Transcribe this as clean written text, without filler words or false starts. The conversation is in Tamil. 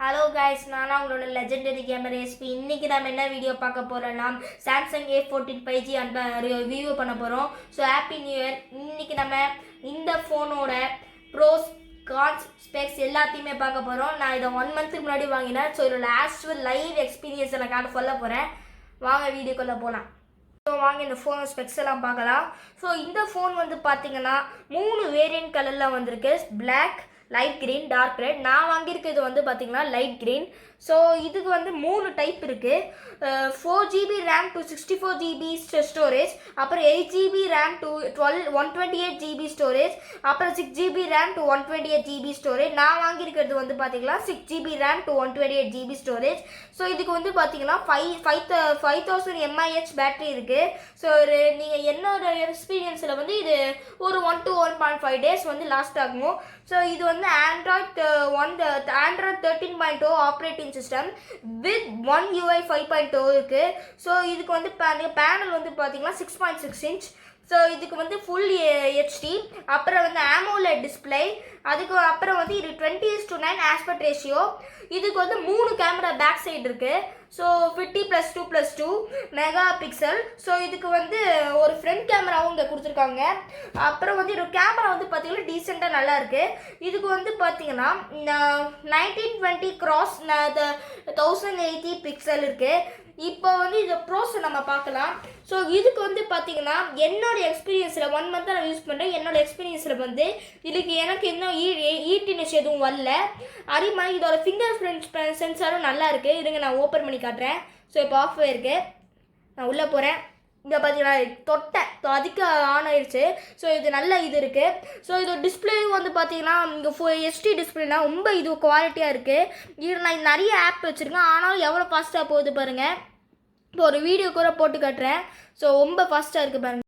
ஹலோ கைஸ், நான் உங்களோட லெஜெண்டரி கேமர் எஸ்பி. இன்னைக்கு நம்ம என்ன வீடியோ பார்க்க போறோம்னா சாம்சங் A14 5G அந்த ரிவ்யூ பண்ண போகிறோம். So happy new year. இன்னைக்கு நம்ம இந்த ஃபோனோட ப்ரோஸ் கான்ஸ் ஸ்பெக்ஸ் எல்லாத்தையுமே பார்க்க போகிறோம். நான் இதை 1 மந்த்துக்கு முன்னாடி வாங்கினேன். ஸோ இதோட ஆக்சுவல் லைவ் எக்ஸ்பீரியன்ஸை நான் சொல்ல போகிறேன். வாங்க வீடியோக்குள்ளே போகலாம். ஸோ வாங்க இந்த ஃபோன் ஸ்பெக்ஸ் எல்லாம் பார்க்கலாம். ஸோ இந்த ஃபோன் வந்து பார்த்தீங்கன்னா 3 வேரியன்ட் கலரில் வந்திருக்கு. Black, light green, dark red. நான் வாங்கியிருக்கிறது வந்து பார்த்தீங்கன்னா லைட் கிரீன். ஸோ இதுக்கு வந்து 3 டைப் இருக்குது. 4GB RAM to 64GB storage, அப்புறம் 8GB RAM to 128GB storage, அப்புறம் 6GB RAM to 128GB storage. நான் வாங்கியிருக்கிறது வந்து பார்த்தீங்கன்னா 6GB RAM to 128GB storage. So இதுக்கு வந்து பார்த்தீங்கன்னா 5000 mAh பேட்டரி இருக்குது. ஸோ நீங்கள் என்னோட எக்ஸ்பீரியன்ஸில் வந்து இது ஒரு 1 to 1.5 days வந்து லாஸ்ட் ஆகும். ஸோ இது வந்து Android 13.0 operating system with 1 UI 5.0 இருக்கு. ஸோ இதுக்கு வந்து பேனல் வந்து பார்த்தீங்கன்னா 6.6 inch. ஸோ இதுக்கு வந்து ஃபுல் HD, அப்புறம் வந்து AMOLED டிஸ்பிளே, அதுக்கு அப்புறம் வந்து இது 20:9 ஆஸ்பெக்ட் ரேஷியோ. இதுக்கு வந்து 3 கேமரா பேக் சைடு இருக்கு. So 50+2+2 mega pixel. ஸோ இதுக்கு வந்து ஒரு ஃப்ரண்ட் கேமராவும் இங்கே கொடுத்துருக்காங்க. அப்புறம் வந்து இது கேமரா வந்து பார்த்தீங்கன்னா டீசெண்டாக நல்லா இருக்கு. இதுக்கு வந்து பார்த்தீங்கன்னா 1920x1080 பிக்சல் இருக்கு. இப்போ வந்து இந்த ப்ரோஸ் நம்ம பார்க்கலாம். ஸோ இதுக்கு வந்து பார்த்தீங்கன்னா என்னோட எக்ஸ்பீரியன்ஸில் 1 மந்த்தாக நான் யூஸ் பண்ணுறேன். என்னோட எக்ஸ்பீரியன்ஸில் வந்து இதுக்கு எனக்கு இன்னும் ஈட்டினஸ் எதுவும் வரல. அதே மாதிரி இதோட ஃபிங்கர் பிரிண்ட் சென்சாரும் நல்லா இருக்குது. இதுங்க நான் ஓப்பன் பண்ணி காட்டுறேன். ஸோ இப்போ ஆஃப் ஆயிருக்கு. நான் உள்ளே போகிறேன். இங்கே பார்த்தீங்கன்னா தொட்டேன், அதுக்கு ஆன் ஆயிடுச்சு. ஸோ இது நல்ல இது இருக்குது. ஸோ இது டிஸ்பிளேயும் வந்து பார்த்தீங்கன்னா இங்கே HD டிஸ்பிளேனா ரொம்ப இது குவாலிட்டியாக இருக்குது. இது நான் நிறைய ஆப் வச்சுருக்கேன், ஆனாலும் எவ்வளோ ஃபாஸ்ட்டாக போகுது பாருங்கள். இப்போ ஒரு வீடியோ கூட போட்டு காட்டுறேன். ஸோ ரொம்ப ஃபாஸ்ட்டாக இருக்குது பாருங்கள்.